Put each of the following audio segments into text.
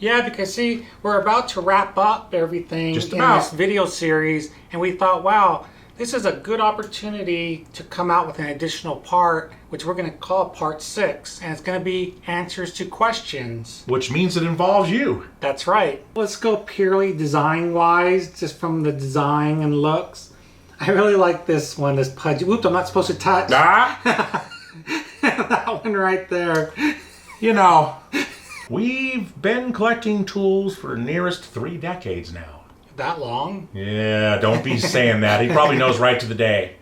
Yeah, because see, we're about to wrap up everything in this video series, and we thought, wow, this is a good opportunity to come out with an additional part, which we're going to call part 6, and it's going to be answers to questions. Which means it involves you. That's right. Let's go purely design-wise, just from the design and looks. I really like this one, this pudgy. Oops, I'm not supposed to touch. Ah. That one right there. You know, we've been collecting tools for the nearest 3 decades now. That long? Yeah, don't be saying that. He probably knows right to the day.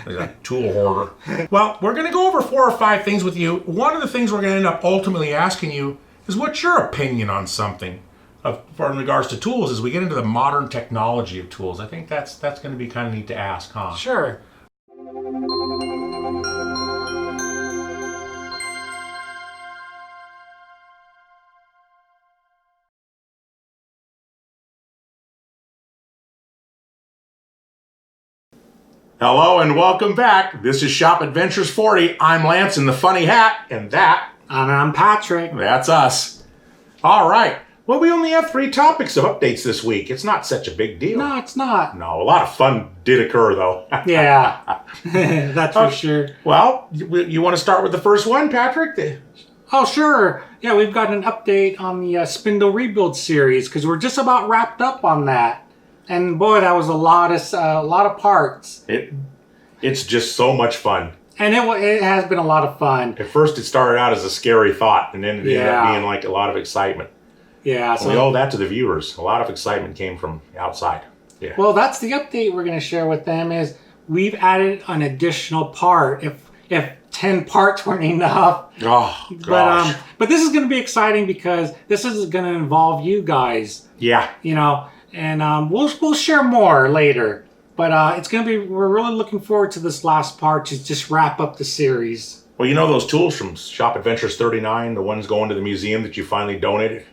He's a tool hoarder. Well, we're going to go over 4 or 5 things with you. One of the things we're going to end up ultimately asking you is what's your opinion on something in regards to tools as we get into the modern technology of tools. I think that's going to be kind of neat to ask, huh? Sure. Hello and welcome back. This is Shop Adventures 40. I'm Lance in the funny hat, and And I'm Patrick. That's us. All right. Well, we only have 3 topics of updates this week. It's not such a big deal. No, it's not. No, a lot of fun did occur, though. Yeah, that's for sure. Well, you want to start with the first one, Patrick? Oh, sure. Yeah, we've got an update on the Spindle rebuild series because we're just about wrapped up on that. And boy, that was a lot of parts. It's just so much fun. And it has been a lot of fun. At first, it started out as a scary thought, and then it ended up being like a lot of excitement. Yeah. So we owe that to the viewers. A lot of excitement came from outside. Yeah. Well, that's the update we're going to share with them is we've added an additional part. If 10 parts weren't enough. Oh, gosh. But this is going to be exciting because this is going to involve you guys. Yeah. You know. And we'll share more later. But it's going to be, we're really looking forward to this last part to just wrap up the series. Well, you know those tools from Shop Adventures 39, the ones going to the museum that you finally donated?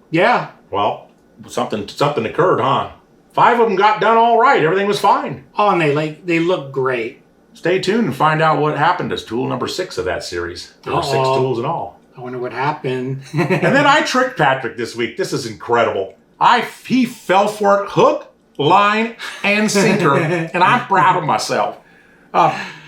Yeah. Well, something occurred, huh? 5 of them got done all right. Everything was fine. Oh, and they look great. Stay tuned and find out what happened to tool number 6 of that series. There were 6 tools in all. I wonder what happened. And then I tricked Patrick this week. This is incredible. He fell for it hook, line, and sinker, and I'm proud of myself.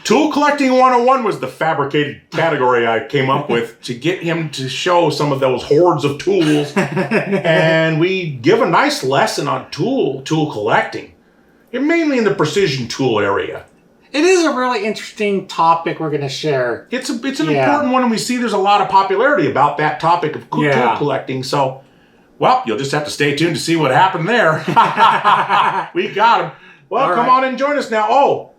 Tool Collecting 101 was the fabricated category I came up with to get him to show some of those hordes of tools. And we give a nice lesson on tool collecting, and mainly in the precision tool area. It is a really interesting topic we're going to share. It's an important one, and we see there's a lot of popularity about that topic of tool collecting. So, well, you'll just have to stay tuned to see what happened there. We got him. Well, come on and join us now. Oh,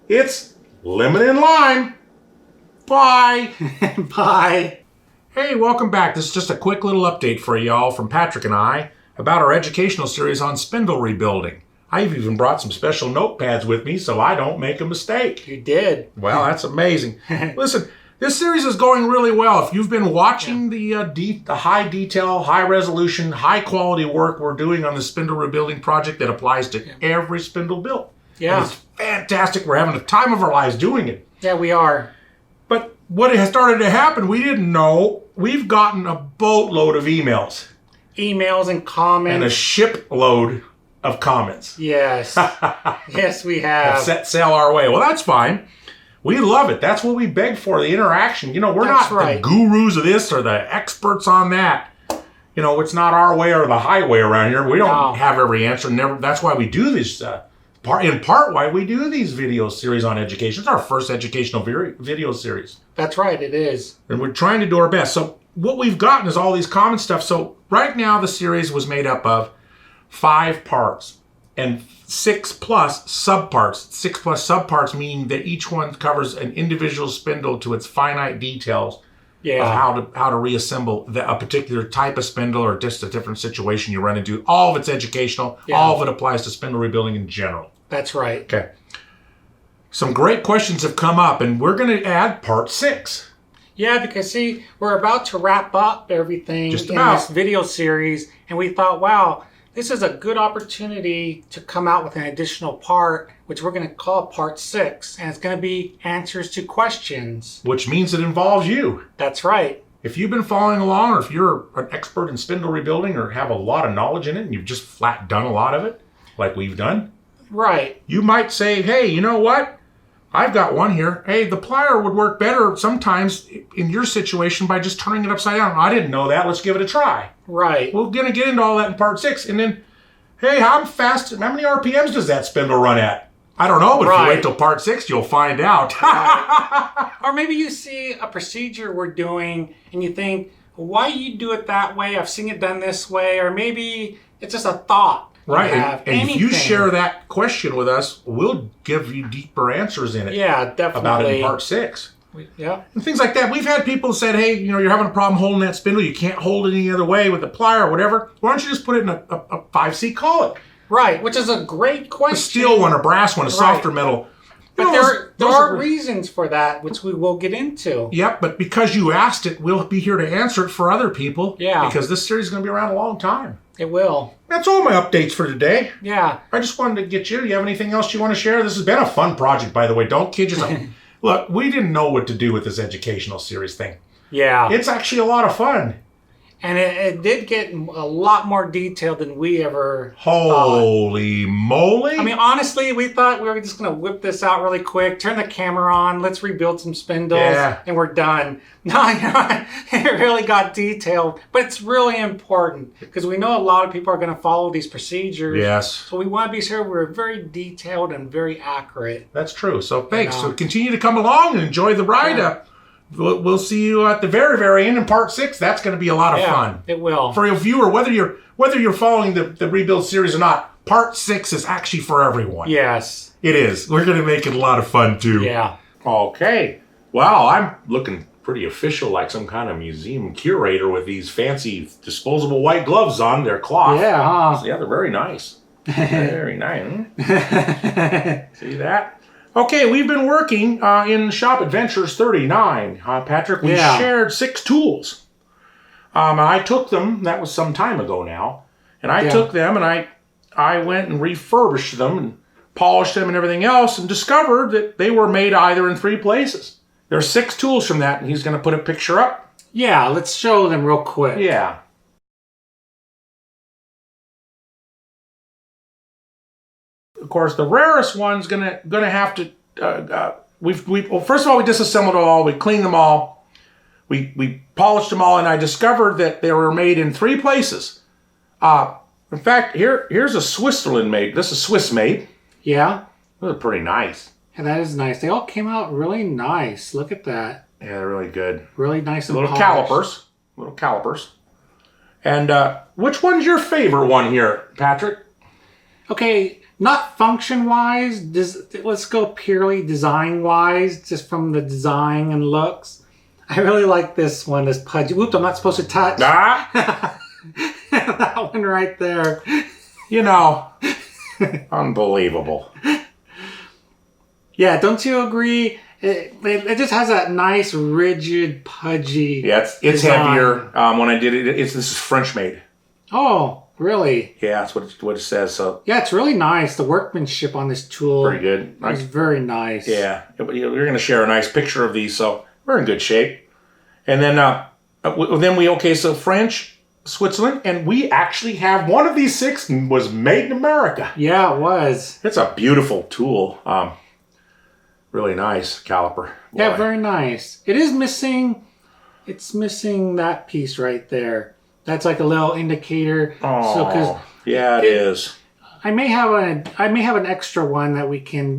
it's Lemon and Lime. Bye. Bye. Hey, welcome back. This is just a quick little update for y'all from Patrick and I about our educational series on spindle rebuilding. I've even brought some special notepads with me so I don't make a mistake. You did. Well, that's amazing. Listen, this series is going really well. If you've been watching the high detail, high resolution, high quality work we're doing on the spindle rebuilding project that applies to every spindle built. Yeah. And it's fantastic. We're having the time of our lives doing it. Yeah, we are. But what has started to happen, we didn't know. We've gotten a boatload of emails. Emails and comments. And a shipload of comments. Yes. Yes, we have. Set sail our way. Well, that's fine. We love it. That's what we beg for, the interaction. You know, we're not the gurus of this or the experts on that. You know, it's not our way or the highway around here. We don't have every answer. That's why we do this, in part why we do these video series on education. It's our first educational video series. That's right, it is. And we're trying to do our best. So what we've gotten is all these common stuff. So right now the series was made up of 5 parts and 6 plus subparts. 6 plus subparts meaning that each one covers an individual spindle to its finite details of how to reassemble a particular type of spindle or just a different situation you run into. All of it's educational. Yeah. All of it applies to spindle rebuilding in general. That's right. Okay. Some great questions have come up, and we're going to add part 6. Yeah, because see, we're about to wrap up everything in this video series, and we thought, wow, this is a good opportunity to come out with an additional part, which we're going to call part 6, and it's going to be answers to questions. Which means it involves you. That's right. if you've been following along, or if you're an expert in spindle rebuilding or have a lot of knowledge in it and you've just flat done a lot of it, like we've done, right? You might say, hey, you know what? I've got one here. Hey, the plier would work better sometimes in your situation by just turning it upside down. I didn't know that. Let's give it a try. Right. We're going to get into all that in part 6. And then, hey, how many RPMs does that spindle run at? I don't know, but if you wait till part 6, you'll find out. Right. Or maybe you see a procedure we're doing and you think, why you do it that way? I've seen it done this way. Or maybe it's just a thought. Right. And if you share that question with us, we'll give you deeper answers in it. Yeah, definitely. About it in part 6. Yeah. And things like that. We've had people said, hey, you're having a problem holding that spindle. You can't hold it any other way with a plier or whatever. Why don't you just put it in a 5C collet? Right, which is a great question. A steel one, a brass one, a softer metal. But there are reasons for that, which we will get into. Yep, but because you asked it, we'll be here to answer it for other people. Yeah. Because this series is going to be around a long time. It will. That's all my updates for today. Yeah. I just wanted to get you. Do you have anything else you want to share? This has been a fun project, by the way. Don't kid yourself. Look, we didn't know what to do with this educational series thing. Yeah. It's actually a lot of fun. And it did get a lot more detailed than we ever Holy moly. I mean, honestly, we thought we were just going to whip this out really quick, turn the camera on, let's rebuild some spindles, and we're done. No, it really got detailed. But it's really important because we know a lot of people are going to follow these procedures. Yes. So we want to be sure we're very detailed and very accurate. That's true. So thanks. So continue to come along and enjoy the ride up. We'll see you at the very, very end in part 6. That's going to be a lot of fun. It will. For a viewer, whether you're following the rebuild series or not, part 6 is actually for everyone. Yes. It is. We're going to make it a lot of fun too. Yeah. Okay. Wow, I'm looking pretty official, like some kind of museum curator with these fancy disposable white gloves on. They're cloth. Yeah, huh? Yeah, they're very nice. Very nice. See that? Okay, we've been working in Shop Adventures 39, Patrick. We shared 6 tools. I took them, that was some time ago now, and I took them and I went and refurbished them and polished them and everything else and discovered that they were made either in 3 places. There are 6 tools from that, and he's going to put a picture up. Yeah, let's show them real quick. Yeah. Of course, the rarest one's gonna have to. Well, first of all, we disassembled them all. We cleaned them all. We polished them all, and I discovered that they were made in 3 places. In fact, here's a Switzerland made. This is Swiss made. Yeah. Those are pretty nice. Yeah, that is nice. They all came out really nice. Look at that. Yeah, they're really good. Really nice and little polished. Little calipers. And which one's your favorite one here, Patrick? Okay. Not function-wise, let's go purely design-wise, just from the design and looks. I really like this one, this pudgy. Whoops, I'm not supposed to touch. Ah! That one right there. You know, unbelievable. Yeah, don't you agree? It just has that nice, rigid, pudgy it's design. Heavier. When I did it, this is French made. Oh, really? Yeah, that's what it says. So yeah, it's really nice. The workmanship on this tool. Pretty good. It's very nice. Yeah, you're going to share a nice picture of these, so we're in good shape. And then so French, Switzerland, and we actually have one of these 6 was made in America. Yeah, it was. It's a beautiful tool. Really nice caliper. Boy. Yeah, very nice. It is missing. It's missing that piece right there. That's like a little indicator. Oh, yeah, it is. I may have an extra one that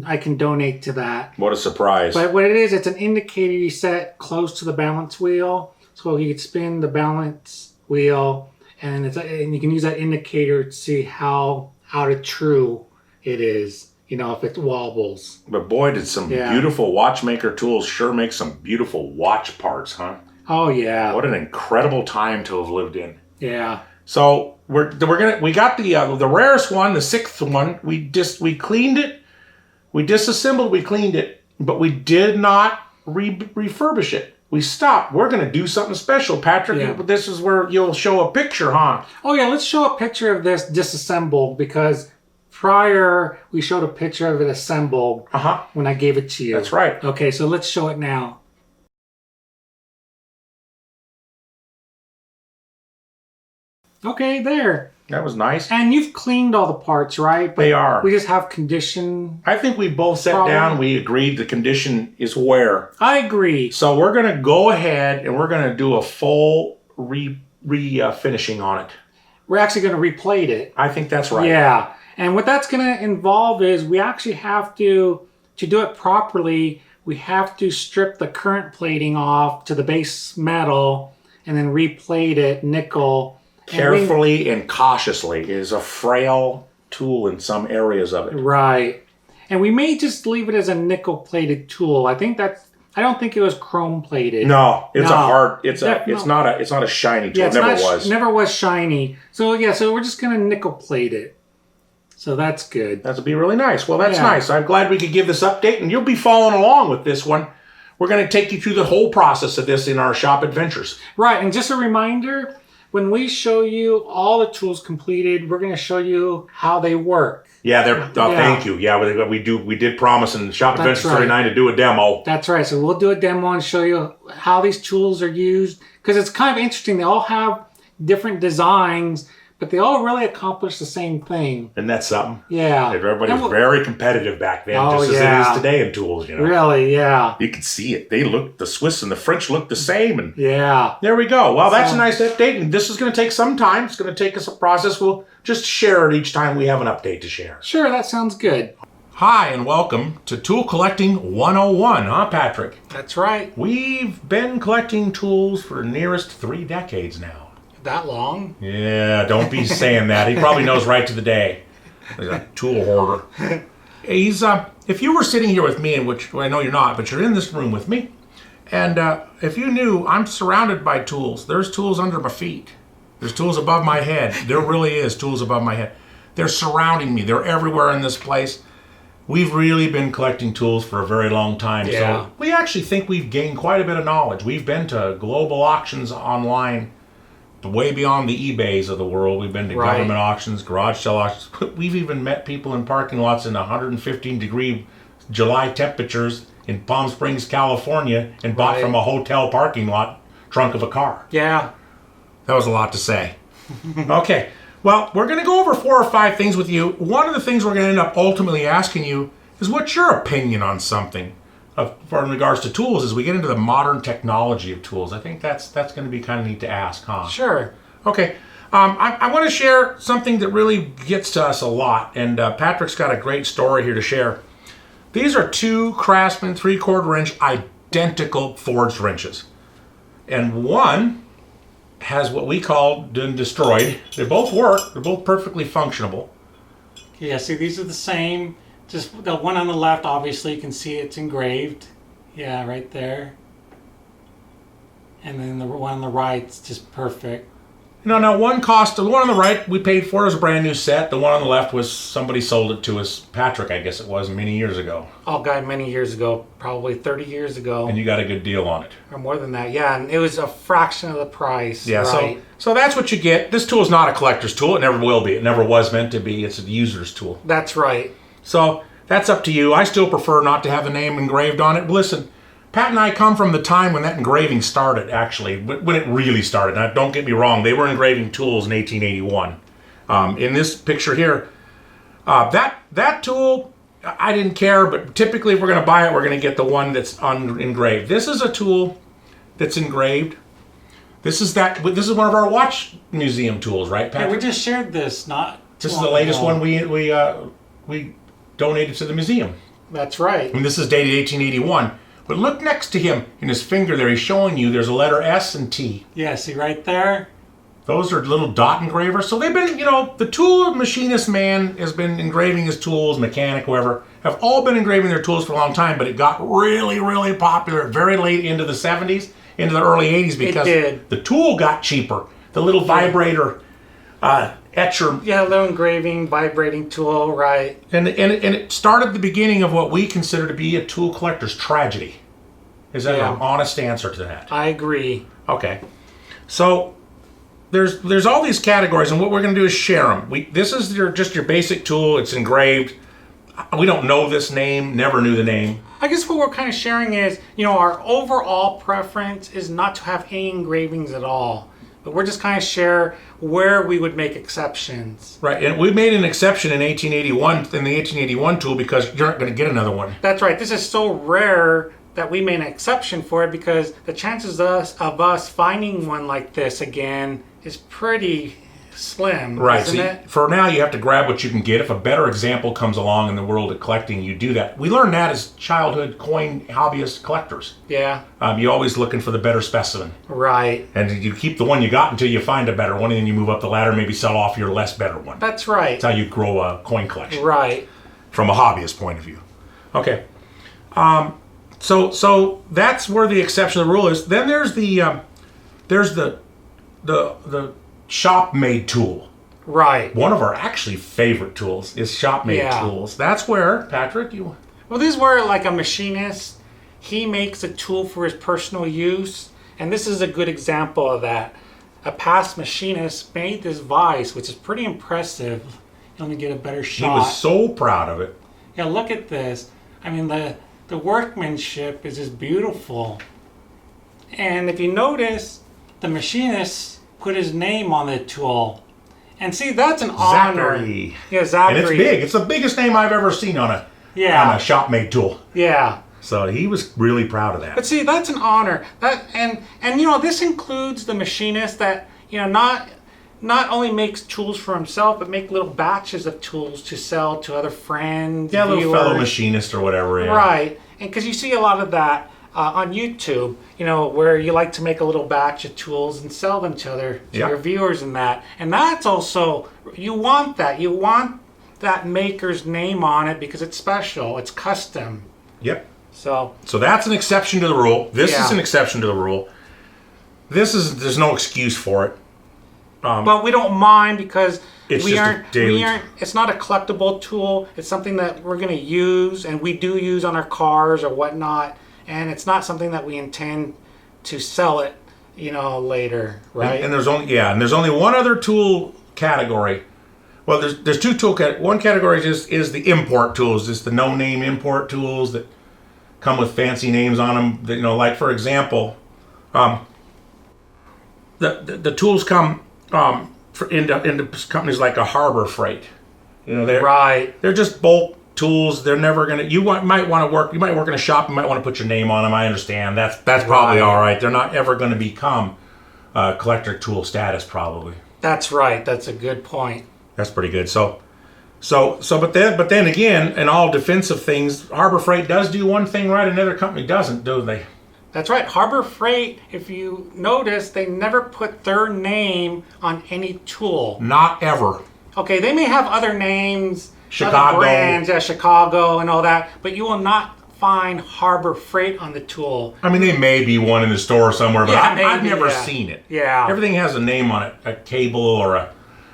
I can donate to that. What a surprise! But what it is, it's an indicator you set close to the balance wheel, so you can spin the balance wheel, and you can use that indicator to see how out of true it is. You know, if it wobbles. But boy, did some beautiful watchmaker tools sure make some beautiful watch parts, huh? Oh yeah! What an incredible time to have lived in. Yeah. So we got the rarest one, the 6th one. We cleaned it, we disassembled, we cleaned it, but we did not refurbish it. We stopped. We're going to do something special, Patrick. Yeah. This is where you'll show a picture, huh? Oh yeah, let's show a picture of this disassembled because prior we showed a picture of it assembled when I gave it to you. That's right. Okay, so let's show it now. Okay, there. That was nice. And you've cleaned all the parts, right? But they are. We just have condition. I think we both sat down. We agreed the condition is wear. I agree. So we're going to go ahead and we're going to do a full finishing on it. We're actually going to replate it. I think that's right. Yeah. And what that's going to involve is we actually have to do it properly, we have to strip the current plating off to the base metal and then replate it nickel. Carefully and cautiously. It is a frail tool in some areas of it. Right. And we may just leave it as a nickel plated tool. I don't think it was chrome plated. No, it's not a shiny tool. It never was. Never was shiny. So so we're just gonna nickel plate it. So that's good. That'll be really nice. Well, that's nice. I'm glad we could give this update, and you'll be following along with this one. We're going to take you through the whole process of this in our shop adventures. Right, and just a reminder, when we show you all the tools completed, we're going to show you how they work. Yeah, thank you. Yeah, we did promise in Shop Adventures 39 to do a demo. That's right. So we'll do a demo and show you how these tools are used, because it's kind of interesting. They all have different designs, but they all really accomplish the same thing. Isn't that something? Yeah. Everybody was very competitive back then, just as it is today in tools, Really, yeah. You can see it. The Swiss and the French look the same. And yeah. There we go. Well, that's a nice update, and this is going to take some time. It's going to take us a process. We'll just share it each time we have an update to share. Sure, that sounds good. Hi, and welcome to Tool Collecting 101, huh, Patrick? That's right. We've been collecting tools for nearest 3 decades now. That long? Yeah, don't be saying that. He probably knows right to the day. He's a tool hoarder. If you were sitting here with me, which I know you're not, but you're in this room with me, and if you knew, I'm surrounded by tools. There's tools under my feet. There's tools above my head. There really is tools above my head. They're surrounding me. They're everywhere in this place. We've really been collecting tools for a very long time. Yeah. So we actually think we've gained quite a bit of knowledge. We've been to global auctions online, way beyond the eBays of the world. We've been to government auctions, garage sale auctions. We've even met people in parking lots in 115-degree July temperatures in Palm Springs, California, and bought from a hotel parking lot trunk of a car. Yeah. That was a lot to say. Okay. Well, we're going to go over 4 or 5 things with you. One of the things we're going to end up ultimately asking you is what's your opinion on something in regards to tools as we get into the modern technology of tools. I think that's going to be kind of neat to ask, huh? Sure. Okay. I want to share something that really gets to us a lot, and Patrick's got a great story here to share. These are 2 Craftsman 3/4 inch identical forged wrenches. And one has what we call been destroyed. They both work. They're both perfectly functional. Yeah, see, these are the same. Just the one on the left, obviously, you can see it's engraved. Yeah, right there. And then the one on the right's just perfect. Now the one on the right we paid for as a brand new set. The one on the left was somebody sold it to us, Patrick, I guess it was, many years ago. Oh, God, many years ago, probably 30 years ago. And you got a good deal on it. Or more than that, yeah. And it was a fraction of the price. Yeah, right. So that's what you get. This tool is not a collector's tool. It never will be. It never was meant to be. It's a user's tool. That's right. So that's up to you. I still prefer not to have the name engraved on it. Listen, Pat and I come from the time when that engraving started, actually, when it really started. Now, don't get me wrong, they were engraving tools in 1881. In this picture here, that tool, I didn't care, but typically if we're going to buy it, we're going to get the one that's engraved. This is a tool that's engraved. This is one of our watch museum tools, right, Patrick? Yeah, we just shared this This is the latest one we donated to the museum. That's right. And this is dated 1881. But look next to him in his finger there. He's showing you there's a letter S and T. Yeah, see right there? Those are little dot engravers. So they've been, the tool machinist man has been engraving his tools, mechanic, whoever, have all been engraving their tools for a long time, but it got really, really popular very late into the 70s, into the early 80s because the tool got cheaper. The little vibrator etcher. Yeah, little engraving, vibrating tool, right. And it started the beginning of what we consider to be a tool collector's tragedy. Is that an honest answer to that? I agree. Okay. So there's all these categories, and what we're going to do is share them. This is just your basic tool. It's engraved. We don't know this name, never knew the name. I guess what we're kind of sharing is, our overall preference is not to have any engravings at all. But we're just kind of share where we would make exceptions. Right, and we made an exception in 1881 in the 1881 tool because you're not going to get another one. That's right. This is so rare that we made an exception for it because the chances of us finding one like this again is pretty slim, right, isn't so it? For now, you have to grab what you can get. If a better example comes along in the world of collecting, you do that. We learned that as childhood coin hobbyist collectors. Yeah. You're always looking for the better specimen. Right. And you keep the one you got until you find a better one, and then you move up the ladder, maybe sell off your less better one. That's right. That's how you grow a coin collection. Right. From a hobbyist point of view. Okay. So that's where the exception to the rule is. Then there's the shop-made tool. Right. One of our actually favorite tools is shop-made tools. That's where, Patrick, you... Well, this is where, like a machinist, he makes a tool for his personal use, and this is a good example of that. A past machinist made this vise, which is pretty impressive. Let me get a better shot. He was so proud of it. Yeah, look at this. I mean, the workmanship is just beautiful. And if you notice, the machinist put his name on the tool. And see, that's an honor. Zachary. Yeah, Zachary. And it's big. It's the biggest name I've ever seen on a shop-made tool. Yeah. So he was really proud of that. But see, that's an honor. And you know, this includes the machinist that, you know, not only makes tools for himself, but make little batches of tools to sell to other friends, yeah, viewers. little fellow machinist or whatever. Yeah. Right. And because you see a lot of that on YouTube, you know, where you like to make a little batch of tools and sell them to your viewers and that. And that's also, you want that. You want that maker's name on it because it's special. It's custom. Yep. So that's an exception to the rule. This is an exception to the rule. There's no excuse for it. But we don't mind because it's it's not a collectible tool. It's something that we're going to use, and we do use on our cars or whatnot. And it's not something that we intend to sell it, you know, later, right? And there's only one other tool category. Well, there's two tool categories. One category is the import tools, just the no-name import tools that come with fancy names on them. That, you know, like for example, the tools come into companies like a Harbor Freight. You know, they're just bulk tools. They're never gonna. You might work in a shop. You might want to put your name on them. I understand. That's probably all right. They're not ever going to become collector tool status, probably. That's right. That's a good point. That's pretty good. But then again, in all defensive things, Harbor Freight does do one thing right, another company doesn't, do they? That's right. Harbor Freight, if you notice, they never put their name on any tool. Not ever. Okay, they may have other names, Chicago. other brands, Chicago and all that, but you will not find Harbor Freight on the tool. I mean, there may be one in the store somewhere, but I've never seen it. Yeah. Everything has a name on it, a cable or it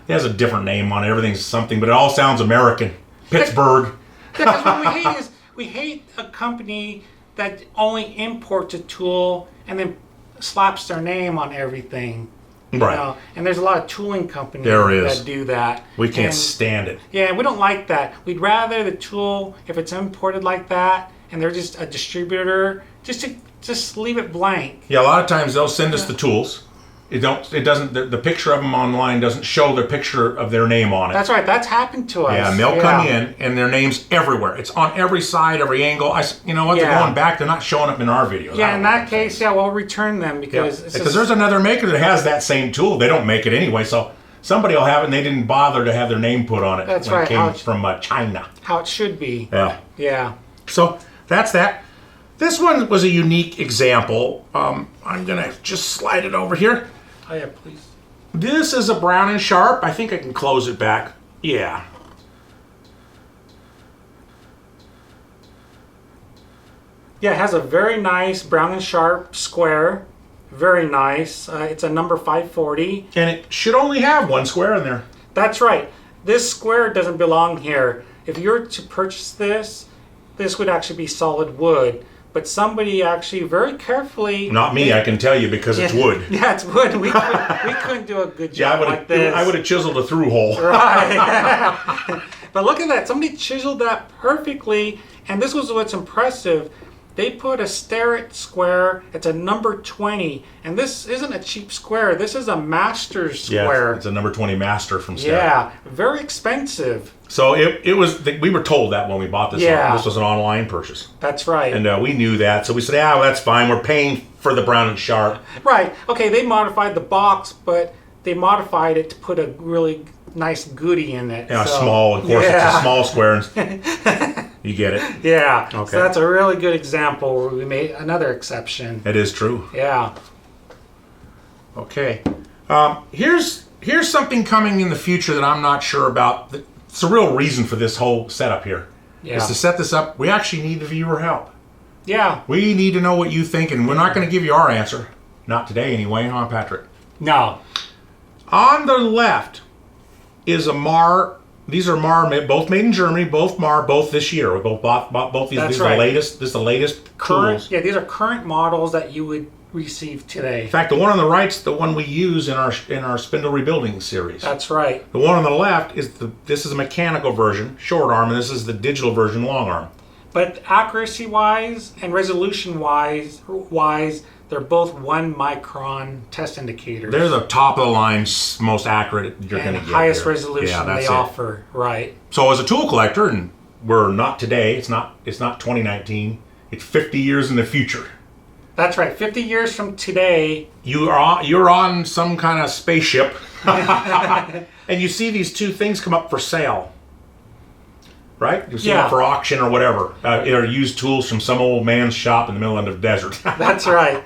has a different name on it. Everything's something, but it all sounds American. Pittsburgh. Because what we hate is we hate a company that only imports a tool and then slaps their name on everything. Right. You know? And there's a lot of tooling companies that do that. We can't stand it. Yeah, we don't like that. We'd rather the tool, if it's imported like that, and they're just a distributor, just leave it blank. Yeah, a lot of times they'll send us the tools. The picture of them online doesn't show the picture of their name on it. That's right. That's happened to us. Yeah, and they'll come in and their name's everywhere. It's on every side, every angle. You know what? They're going back. They're not showing up in our videos. Yeah, in that case, we'll return them because there's another maker that has that same tool. They don't make it anyway, so somebody will have it and they didn't bother to have their name put on it. That's when right. It came from China. How it should be. Yeah. Yeah. So that's that. This one was a unique example. I'm going to just slide it over here. Oh, yeah, please. This is a Brown and Sharp. I think I can close it back. Yeah. Yeah, it has a very nice Brown and Sharp square. Very nice. It's a number 540. And it should only have one square in there. That's right. This square doesn't belong here. If you were to purchase this would actually be solid wood. But somebody actually very carefully... Not me, I can tell you, because it's wood. Yeah, it's wood. We couldn't do a good job like this. I would have chiseled a through hole. Right. But look at that. Somebody chiseled that perfectly. And this was what's impressive. they put a Starrett square. It's a number 20, and this isn't a cheap square. This is a master square. Yeah, it's a number 20 master from Starrett. Yeah, very expensive. So it was. We were told that when we bought this. Yeah. This was an online purchase. That's right. And we knew that, so we said, well, that's fine. We're paying for the Brown and Sharp. Right. Okay, they modified the box, but they modified it to put a really nice goodie in it. Yeah, small. Of course, it's a small square. You get it. Yeah. Okay. So that's a really good example where we made another exception. It is true. Yeah. Okay. Here's something coming in the future that I'm not sure about. It's the real reason for this whole setup here. Yeah. Is to set this up. We actually need the viewer help. Yeah. We need to know what you think, and we're not going to give you our answer. Not today, anyway, huh, Patrick? No. On the left is a Mar. These are Mar, both made in Germany, both Mar, both this year. We both bought both these. That's These are right. the latest. This is the latest Current. tools. Yeah, these are current models that you would receive today. In fact, the one on the right's the one we use in our Spindle rebuilding series. That's right. The one on the left is this is a mechanical version, short arm, and this is the digital version, long arm. But accuracy-wise and resolution-wise, they're both 1 micron test indicators. They're the top of the line, most accurate you're going to get. Highest here. resolution that's they it. offer. Right. So as a tool collector, and we're not today. It's not 2019. It's 50 years in the future. That's right. 50 years from today. You're on some kind of spaceship, and you see these two things come up for sale. Right? You see them for auction or whatever. Or used tools from some old man's shop in the middle of the desert. That's right.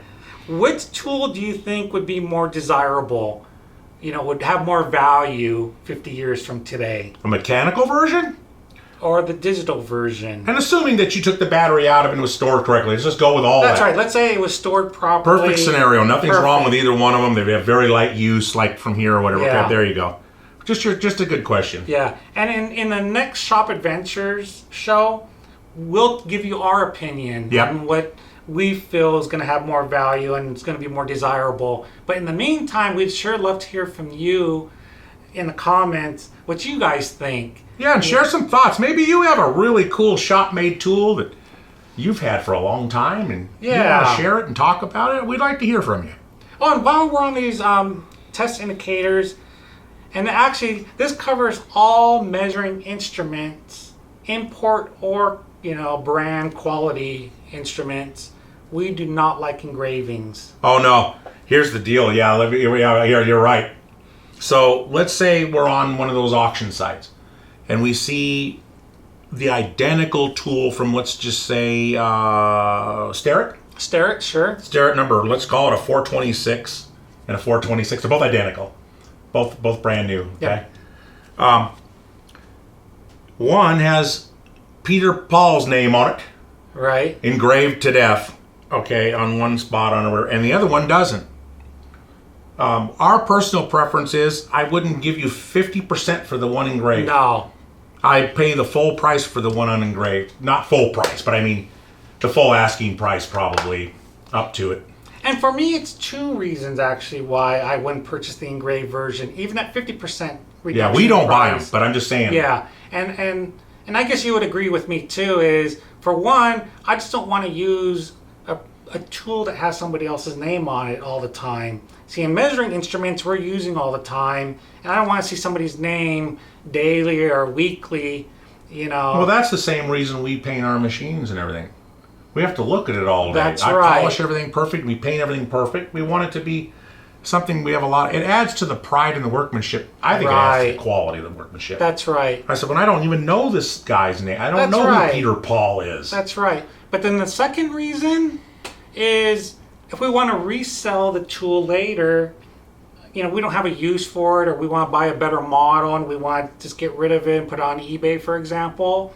Which tool do you think would be more desirable? Would have more value 50 years from today? A mechanical version? Or the digital version? And assuming that you took the battery out of it and it was stored correctly. Let's just go with all That's that. right. Let's say it was stored properly. Perfect scenario. Nothing's wrong with either one of them. They have very light use, like from here or whatever. Yeah. Okay, there you go. Just a good question. Yeah. And in the next Shop Adventures show, we'll give you our opinion on what we feel is going to have more value and it's going to be more desirable. But in the meantime, we'd sure love to hear from you in the comments what you guys think. Yeah, and share some thoughts. Maybe you have a really cool shop-made tool that you've had for a long time and you want to share it and talk about it. We'd like to hear from you. Oh, and while we're on these test indicators, and actually this covers all measuring instruments, import or brand quality instruments. We do not like engravings. Oh no, here's the deal. Yeah, you're right. So let's say we're on one of those auction sites and we see the identical tool from, let's just say, Starrett? Starrett, sure. Starrett number, let's call it a 426 and a 426. They're both identical. Both brand new, okay? Yep. One has Peter Paul's name on it. Right. Engraved to death, okay, on one spot on it, and the other one doesn't. Our personal preference is I wouldn't give you 50% for the one engraved. No. I'd pay the full price for the one unengraved. Not full price, but I mean the full asking price probably up to it. And for me, it's 2 reasons actually why I wouldn't purchase the engraved version, even at 50% reduction. Yeah, we don't buy them, but I'm just saying. Yeah, and I guess you would agree with me too. Is for one, I just don't want to use a tool that has somebody else's name on it all the time. See, in measuring instruments, we're using all the time, and I don't want to see somebody's name daily or weekly. Well, that's the same reason we paint our machines and everything. We have to look at it all day. That's I right. polish everything perfect. We paint everything perfect. We want it to be something we have a lot. It adds to the pride in the workmanship. I think it adds to the quality of the workmanship. That's right. I said, when I don't even know this guy's name, I don't know who Peter Paul is. That's right. But then the second reason is if we want to resell the tool later, we don't have a use for it, or we want to buy a better model and we want to just get rid of it and put it on eBay, for example.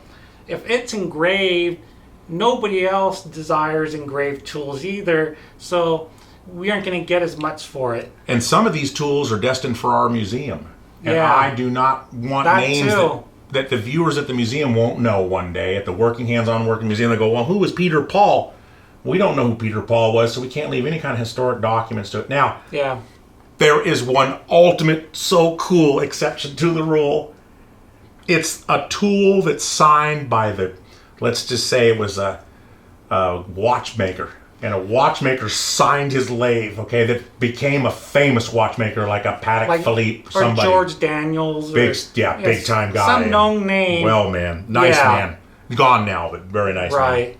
If it's engraved, nobody else desires engraved tools either, so we aren't going to get as much for it. And some of these tools are destined for our museum. And I do not want names that the viewers at the museum won't know one day. At the Working Hands-On Working Museum, they go, well, who was Peter Paul? We don't know who Peter Paul was, so we can't leave any kind of historic documents to it. Now, there is one ultimate, so cool exception to the rule. It's a tool that's signed by let's just say it was a watchmaker. And a watchmaker signed his lathe, okay, that became a famous watchmaker like a Patek Philippe or somebody. Or George Daniels. Big time guy. Some known name. Well, man. Nice man. Gone now, but very nice man. Right.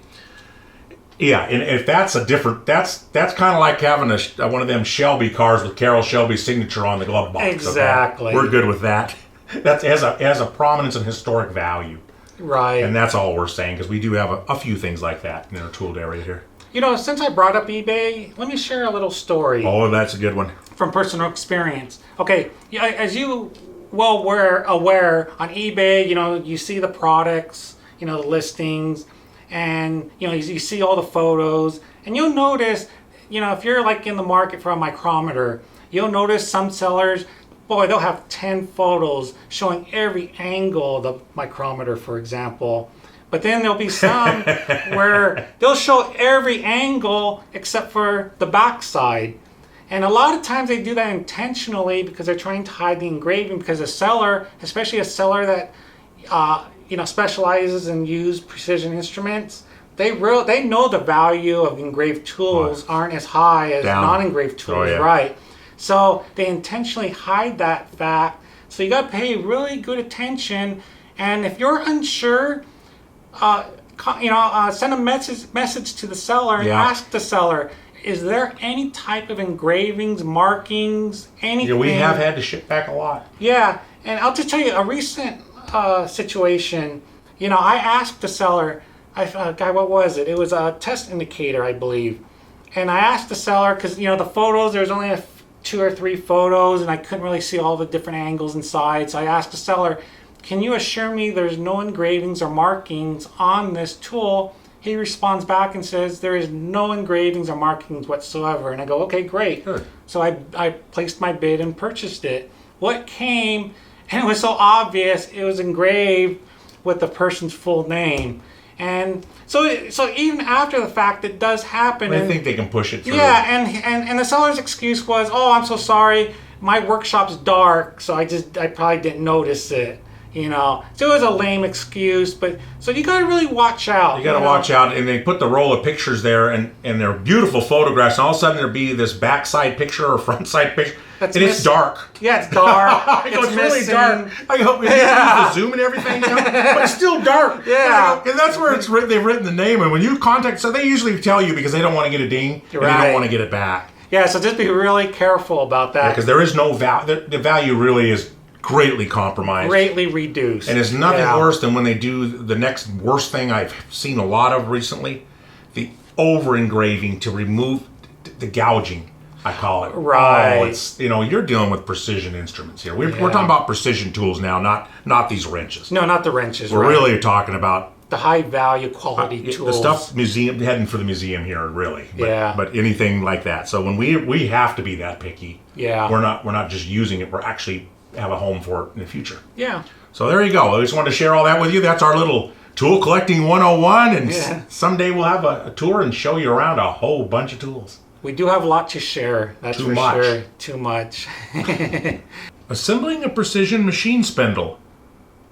Yeah, and if that's a different, that's kind of like having one of them Shelby cars with Carroll Shelby's signature on the glove box. Exactly. Okay? We're good with that. That has a prominence and historic value. Right. And that's all we're saying, because we do have a few things like that in our tooled area here. You know, since I brought up eBay, let me share a little story. Oh, that's a good one. From personal experience. Okay, as you well were aware, on eBay, you know, you see the products, you know, the listings, and, you know, you see all the photos, and you'll notice, you know, if you're like in the market for a micrometer, you'll notice some sellers, boy, they'll have 10 photos showing every angle of the micrometer, for example. But then there'll be some where they'll show every angle except for the backside. And a lot of times they do that intentionally because they're trying to hide the engraving, because a seller, especially a seller that you know, specializes and use precision instruments, they know the value of engraved tools aren't as high as non-engraved tools, right? So they intentionally hide that fact. So you got to pay really good attention. And if you're unsure, you know, send a message to the seller and ask the seller, is there any type of engravings, markings, anything? Yeah, we have had to ship back a lot. Yeah, and I'll just tell you a recent situation. You know, I asked the seller, guy, what was it? It was a test indicator, I believe. And I asked the seller, because, you know, the photos, there's only 2 or 3 photos, and I couldn't really see all the different angles inside. So I asked the seller, can you assure me there's no engravings or markings on this tool? He responds back and says, there is no engravings or markings whatsoever. And I go, okay, great. Good. So I placed my bid and purchased it. What came, and it was so obvious, it was engraved with the person's full name. And so even after the fact, it does happen. I think they can push it through. Yeah, and the seller's excuse was, oh, I'm so sorry, my workshop's dark, so I probably didn't notice it. You know, so it was a lame excuse, but so you got to really watch out. You got to watch out, and they put the roll of pictures there, and they're beautiful photographs. And all of a sudden, there'll be this backside picture or front side picture, it's dark. Yeah, it's dark. It's really dark. I hope you use the zoom and everything, you know? But it's still dark. Yeah, and that's where it's written. They've written the name, and when you contact, so they usually tell you because they don't want to get a ding, and they don't want to get it back. Yeah, so just be really careful about that. Because there is no value. The value really is greatly compromised. Greatly reduced. And it's nothing worse than when they do the next worst thing I've seen a lot of recently, the over engraving to remove the gouging, I call it. Right. Oh, it's, you know, you're dealing with precision instruments here. We're talking about precision tools now, not these wrenches. No, not the wrenches. We're really talking about the high value quality tools. The stuff heading for the museum here, really. But anything like that. So when we have to be that picky. Yeah. We're not just using it. We're actually have a home for it in the future. Yeah. So there you go. I just wanted to share all that with you. That's our little tool collecting 101, and someday we'll have a tour and show you around a whole bunch of tools. We do have a lot to share. That's for sure. Too much. Assembling a precision machine spindle.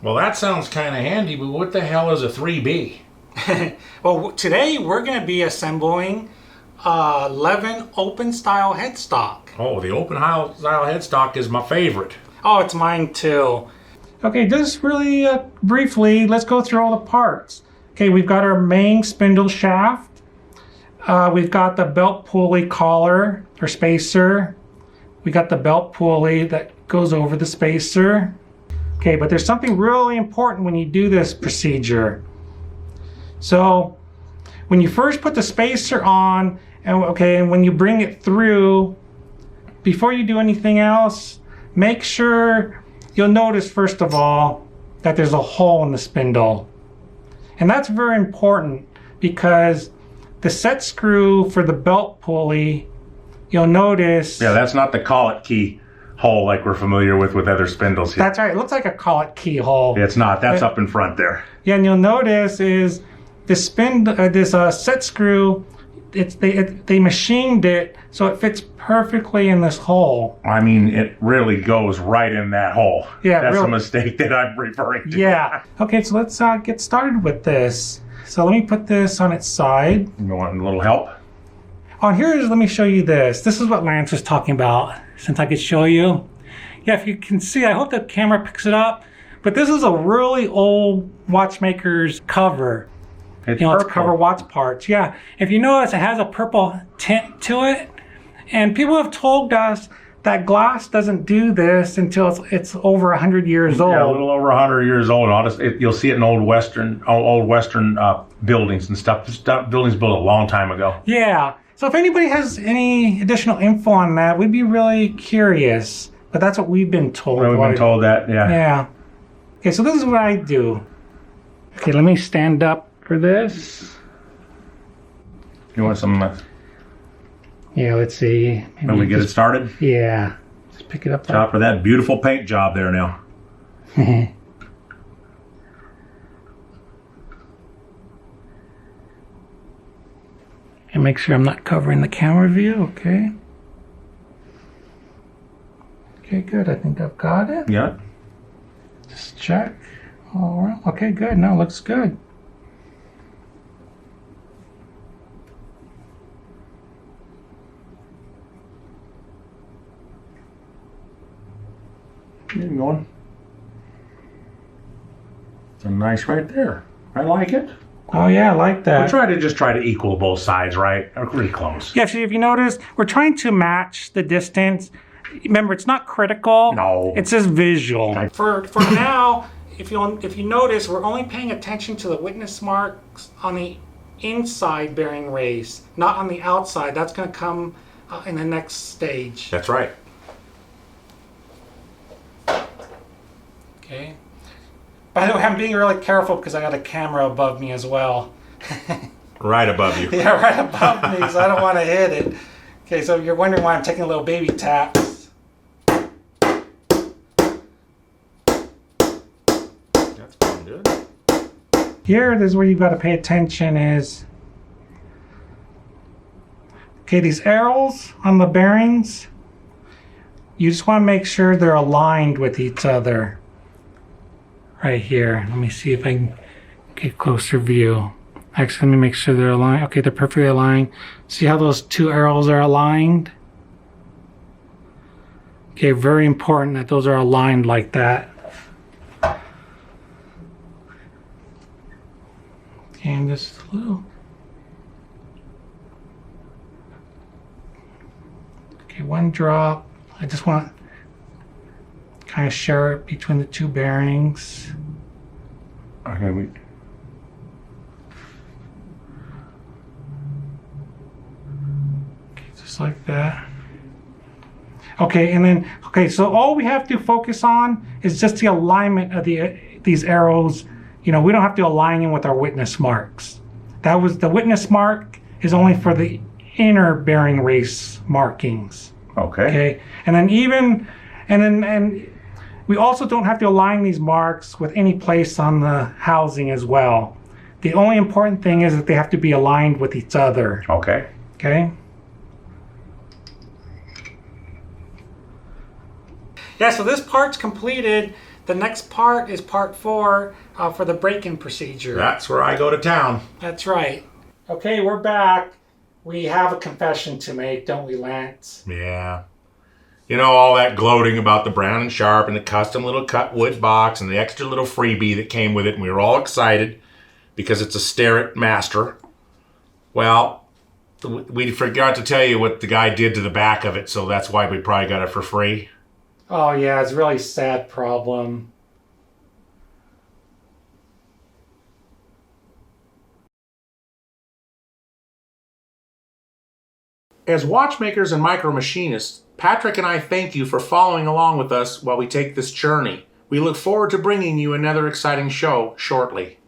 Well, that sounds kind of handy, but what the hell is a 3B? Well, today we're going to be assembling 11 open style headstock. Oh, the open style headstock is my favorite. Oh, it's mine too. Okay, just really briefly, let's go through all the parts. Okay, we've got our main spindle shaft. We've got the belt pulley collar or spacer. We got the belt pulley that goes over the spacer. Okay, but there's something really important when you do this procedure. So, when you first put the spacer on, and when you bring it through, before you do anything else, make sure you'll notice, first of all, that there's a hole in the spindle. And that's very important because the set screw for the belt pulley, you'll notice... Yeah, that's not the collet key hole like we're familiar with other spindles here. That's right. It looks like a collet key hole. It's not. That's up in front there. Yeah, and you'll notice is this set screw, they machined it so it fits perfectly in this hole. I mean, it really goes right in that hole. Yeah, that's a mistake that I'm referring to. Yeah. Okay, so let's get started with this. So let me put this on its side. You want a little help? On here is, let me show you this. This is what Lance was talking about, since I could show you. Yeah, if you can see, I hope the camera picks it up. But this is a really old watchmaker's cover. It's to cover watch parts. Yeah, if you notice, it has a purple tint to it. And people have told us that glass doesn't do this until it's over 100 years old. Yeah, a little over 100 years old. You'll see it in old Western buildings and stuff. Buildings built a long time ago. Yeah. So if anybody has any additional info on that, we'd be really curious. But that's what we've been told. We've been told that, yeah. Yeah. Okay, so this is what I do. Okay, let me stand up for this. You want some... Yeah, let's see. When we get it started? Yeah. Just pick it up. Shot for that beautiful paint job there now. And make sure I'm not covering the camera view, okay? Okay, good. I think I've got it. Yeah. Just check. All right. Okay, good. No, looks good. Keep going. It's a nice right there. I like it. Oh yeah, I like that. We try to equal both sides, right? Or pretty close. Yeah, see, if you notice, we're trying to match the distance. Remember, it's not critical. No. It's just visual. For now, if you notice, we're only paying attention to the witness marks on the inside bearing race, not on the outside. That's going to come in the next stage. That's right. Okay. By the way, I'm being really careful because I got a camera above me as well. Right above you. Yeah, right above me, so I don't want to hit it. Okay, so you're wondering why I'm taking a little baby taps. That's going good. Here, this is where you've got to pay attention is... Okay, these arrows on the bearings, you just want to make sure they're aligned with each other. Right here. Let me see if I can get closer view. Actually, let me make sure they're aligned. Okay, they're perfectly aligned. See how those two arrows are aligned? Okay, very important that those are aligned like that. Okay, and just a little. Okay, one drop. I just want kind of share it between the two bearings. Okay, Okay, just like that. Okay, and then, okay, so all we have to focus on is just the alignment of these arrows. You know, we don't have to align them with our witness marks. That was, the witness mark is only for the inner bearing race markings. Okay. Okay, and then and we also don't have to align these marks with any place on the housing as well. The only important thing is that they have to be aligned with each other. Okay. Okay? Yeah, so this part's completed. The next part is part 4 for the break-in procedure. That's where I go to town. That's right. Okay, we're back. We have a confession to make, don't we, Lance? Yeah. You know, all that gloating about the Brown and Sharp and the custom little cut wood box and the extra little freebie that came with it, and we were all excited because it's a Starrett Master. Well, we forgot to tell you what the guy did to the back of it, so that's why we probably got it for free. Oh yeah, it's a really sad problem. As watchmakers and micro machinists, Patrick and I thank you for following along with us while we take this journey. We look forward to bringing you another exciting show shortly.